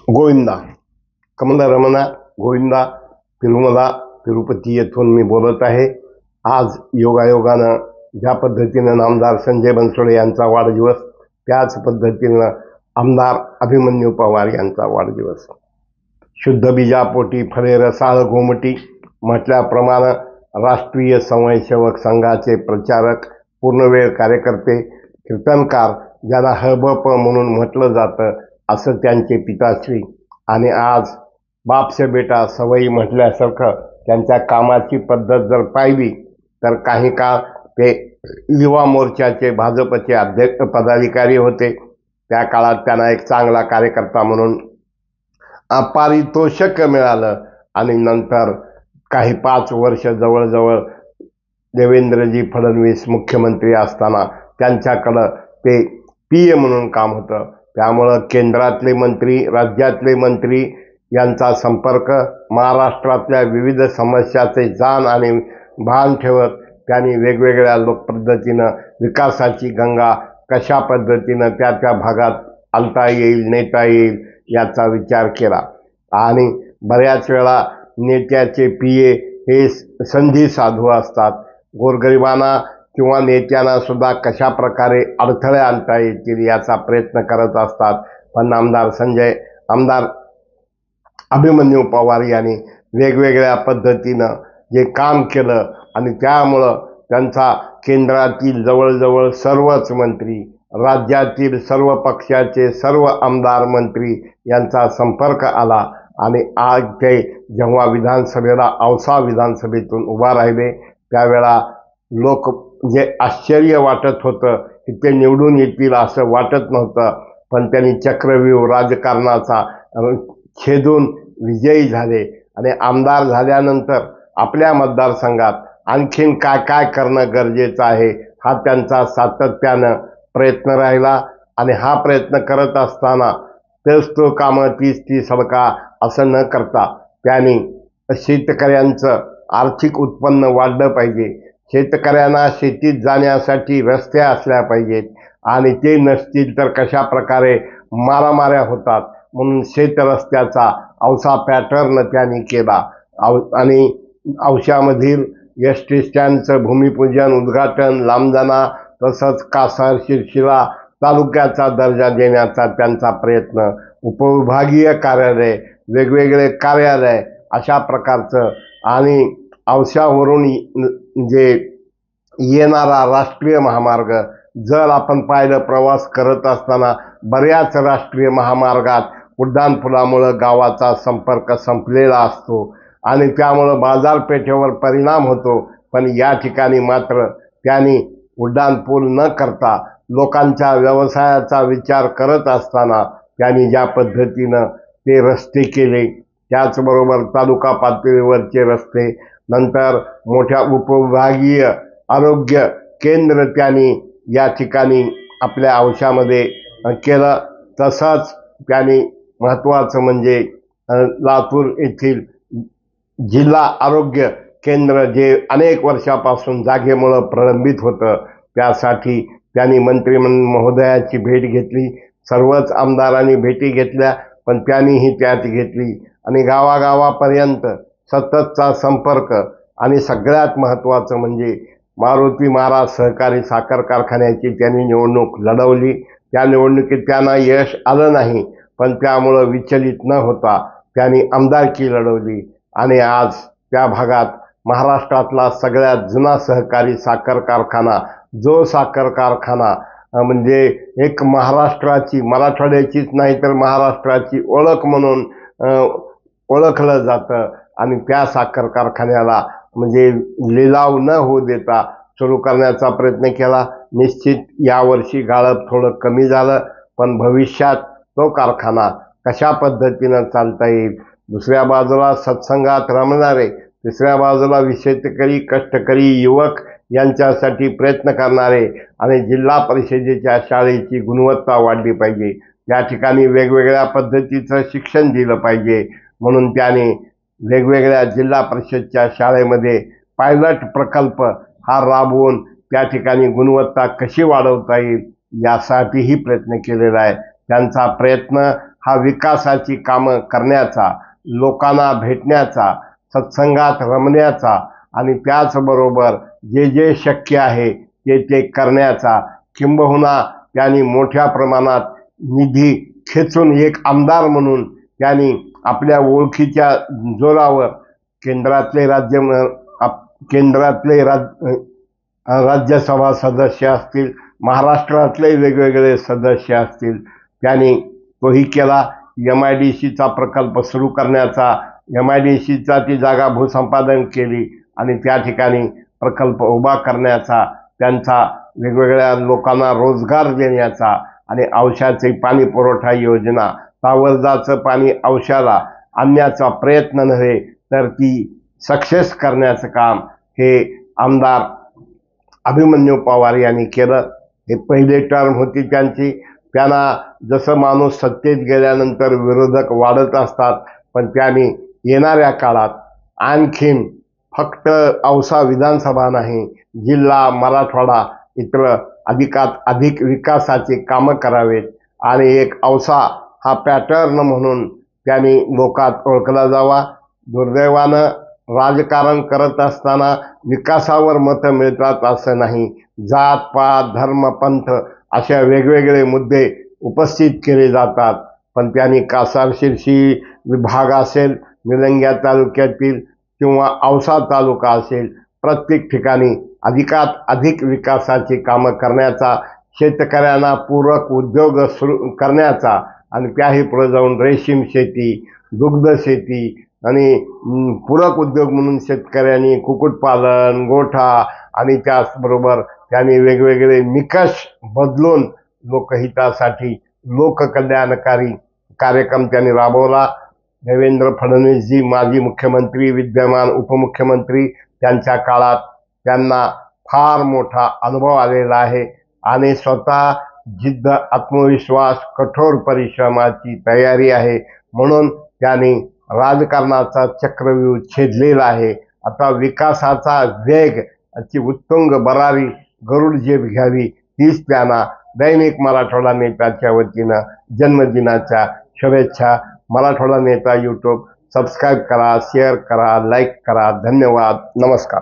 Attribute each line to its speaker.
Speaker 1: गोविंदा कमलरमणा गोविंदा तिरुमला तिरुपती येथून मी बोलत आहे। आज योगायोगानं ज्या पद्धतीनं नामदार संजय बनसोडे यांचा वाढदिवस, त्याच पद्धतीनं आमदार अभिमन्यू पवार यांचा वाढदिवस। शुद्ध बीजापोटी फळे रसाळ गोमटी म्हटल्याप्रमाणे राष्ट्रीय स्वयंसेवक संघाचे प्रचारक, पूर्णवेळ कार्यकर्ते, कीर्तनकार ज्यांना हबप म्हणून म्हटलं जातं, असं त्यांचे पिताश्री आणि आज बाप से बेटा सवयी म्हटल्यासारखं त्यांच्या कामाची पद्धत जर पाहिली तर काही काळ ते युवा मोर्चाचे भाजपचे अध्यक्ष पदाधिकारी होते। त्या काळात त्यांना एक चांगला कार्यकर्ता म्हणून पारितोषिक मिळालं आणि नंतर काही 5 वर्ष जवळजवळ देवेंद्रजी फडणवीस मुख्यमंत्री असताना त्यांच्याकडं ते पीए म्हणून काम होतं। त्यामुळं केंद्रातले मंत्री, राज्यातले मंत्री यांचा संपर्क, महाराष्ट्रातल्या विविध समस्याचे जाण आणि भान ठेवत त्यांनी वेगवेगळ्या लोकपद्धतीनं विकासाची गंगा कशा पद्धतीनं त्या भागात आणता येईल, नेता येईल याचा विचार केला। आणि बऱ्याच वेळा नेत्याचे पीए हे संधी साधू असतात। गोरगरिबांना किंवा नेत्यांना सुद्धा कशा प्रकारे अडथळे आणता येतील याचा प्रयत्न करत असतात। पण आमदार अभिमन्यू पवार यांनी वेगवेगळ्या पद्धतीनं जे काम केलं आणि त्यामुळं त्यांचा केंद्रातील जवळजवळ सर्वच मंत्री, राज्यातील सर्व पक्षाचे सर्व आमदार मंत्री यांचा संपर्क आला आणि आज ते जेव्हा विधानसभेला औसा विधानसभेतून उभा राहिले त्यावेळा लोक जे आश्चर्य वाटत होतं की ते निवडून येतील असं वाटत नव्हतं, पण त्यांनी चक्रव्यूह राजकारणाचा छेदून विजयी झाले आणि आमदार झाल्यानंतर आपल्या मतदारसंघात आणखीन काय काय करणं गरजेचं आहे हा त्यांचा सातत्यानं प्रयत्न राहिला। आणि हा प्रयत्न करत असताना तेच तो कामं 30 सडका असं न करता त्यांनी शेतकऱ्यांचं आर्थिक उत्पन्न वाढलं पाहिजे, शेतकऱ्यांना शेतीत जाण्यासाठी रस्ते असल्या पाहिजेत आणि ते नसतील तर कशा प्रकारे मारामाऱ्या होतात, म्हणून शेत रस्त्याचा औसा पॅटर्न त्यांनी केला। आणि औशामधील एसटी स्टँडचं भूमिपूजन, उद्घाटन, लांबजाना तसंच कासार शिरशिला तालुक्याचा दर्जा देण्याचा त्यांचा प्रयत्न, उपविभागीय कार्यालय, वेगवेगळे कार्यालय अशा प्रकारचं आणि औशावरून जे येणारा राष्ट्रीय महामार्ग, जर आपण पाहिलं प्रवास करत असताना बऱ्याच राष्ट्रीय महामार्गात उड्डाणपुलामुळं गावाचा संपर्क संपलेला असतो आणि त्यामुळं बाजारपेठेवर परिणाम होतो। पण या ठिकाणी मात्र त्यांनी उड्डाणपूल न करता लोकांच्या व्यवसायाचा विचार करत असताना त्यांनी ज्या पद्धतीनं ते रस्ते केले, त्याचबरोबर तालुका पातळीवरचे रस्ते, नंतर मोठ्या उपविभागीय आरोग्य केंद्र त्यांनी या ठिकाणी आपल्या औशामध्ये केलं। तसंच त्यांनी महत्त्वाचं म्हणजे लातूर येथील जिल्हा आरोग्य केंद्र जे अनेक वर्षापासून जागेमुळं प्रलंबित होतं, त्यासाठी त्यांनी मंत्री महोदयाची भेट घेतली। सर्वच आमदारांनी भेटी घेतल्या, पण त्यांनीही त्यात घेतली आणि गावागावापर्यंत सततचा संपर्क आणि सगळ्यात महत्त्वाचं म्हणजे मारुती महाराज सहकारी साखर कारखान्याची त्यांनी निवडणूक लढवली। त्या निवडणुकीत त्यांना यश आलं नाही, पण त्यामुळं विचलित न होता त्यांनी आमदारकी लढवली आणि आज त्या भागात महाराष्ट्रातला सगळ्यात जुना सहकारी साखर कारखाना, जो साखर कारखाना म्हणजे एक महाराष्ट्राची, मराठवाड्याचीच नाही तर महाराष्ट्राची ओळख म्हणून ओळखलं जातं आणि त्या साखर कारखान्याला म्हणजे लिलाव न होऊ देता सुरू करण्याचा प्रयत्न केला। निश्चित यावर्षी गाळप थोडं कमी झालं, पण भविष्यात तो कारखाना कशा पद्धतीनं चालता येईल, दुसऱ्या बाजूला सत्संगात रमणारे, तिसऱ्या बाजूला शेतकरी, कष्टकरी युवक यांच्यासाठी प्रयत्न करणारे आणि जिल्हा परिषदेच्या शाळेची गुणवत्ता वाढली पाहिजे, त्या ठिकाणी वेगवेगळ्या पद्धतीचं शिक्षण दिलं पाहिजे, म्हणून त्याने वेगवेगळ्या जिल्हा परिषदच्या शाळेमध्ये पायलट प्रकल्प हा राबवून त्या ठिकाणी गुणवत्ता कशी वाढवता येईल यासाठीही प्रयत्न केलेला आहे। त्यांचा प्रयत्न हा विकासाची कामं करण्याचा, लोकांना भेटण्याचा, सत्संगात रमण्याचा आणि त्याचबरोबर जे जे शक्य आहे ते करण्याचा, किंबहुना त्यांनी मोठ्या प्रमाणात निधी खेचून एक आमदार म्हणून त्यांनी आपल्या ओळखीच्या जोरावर केंद्रातले राज्यसभा सदस्य असतील, महाराष्ट्रातले वेगवेगळे सदस्य असतील, त्यांनी तोही केला. MIDCचा प्रकल्प सुरू करण्याचा, MIDCचा ती जागा भूसंपादन केली आणि त्या ठिकाणी प्रकल्प उभा करण्याचा, त्यांचा वेगवेगळ्या लोकांना रोजगार देण्याचा आणि औषधाची पाणी पुरवठा योजना, तावरजाचं पाणी औषधाला आणण्याचा प्रयत्न नव्हे तर ती सक्सेस करण्याचं काम हे आमदार अभिमन्यू पवार यांनी केलं. हे पहिले टर्म होती त्यांची. त्यांना जसं माणूस सत्तेत गेल्यानंतर विरोधक वाढत असतात, पण त्यांनी येणाऱ्या काळात आणखीन फक्त औसा विधानसभा नाही, जिल्हा मराठवाडा इतर अधिकात अधिक विकासाची कामं करावेत आणि एक औसा हा पॅटर्न म्हणून त्यांनी लोकात ओळखला जावा. दुर्दैवानं राजकारण करत असताना विकासावर मतं मिळतात असं नाही, जात पात धर्म पंथ अशा वेगवेगळे मुद्दे उपस्थित केले जातात. पण त्यांनी कासार शिरसी विभाग असेल, निलंग्या तालुक्यातील किंवा औसा तालुका असेल, प्रत्येक ठिकाणी अधिकात अधिक विकासाची कामं करण्याचा, शेतकऱ्यांना पूरक उद्योग सुरू करण्याचा आणि त्याही पुढे जाऊन रेशीम शेती, दुग्ध शेती आणि पूरक उद्योग म्हणून शेतकऱ्यांनी कुक्कुटपालन, गोठा आणि त्याचबरोबर त्यांनी वेगवेगळे निकष बदलून लोकहितासाठी लोककल्याणकारी कार्यक्रम त्यांनी राबवला. देवेंद्र फडणवीसजी माजी मुख्यमंत्री, विद्यमान उपमुख्यमंत्री, त्यांच्या काळात त्यांना फार मोठा अनुभव आलेला आहे आणि स्वतः जिद्द, आत्मविश्वास, कठोर परिश्रमाची तयारी आहे. म्हणून त्यांनी राजकारणाचा चक्रव्यूह छेदलेला आहे. आता विकासाचा वेग ची उत्तुंग बरारी गरुड झेप घ्यावी हीच त्यांना दैनिक मराठवाडा नेत्याच्या वतीनं जन्मदिनाच्या शुभेच्छा. मराठवाडा नेता यूट्यूब सबस्क्राईब करा, शेअर करा, लाईक करा. धन्यवाद. नमस्कार.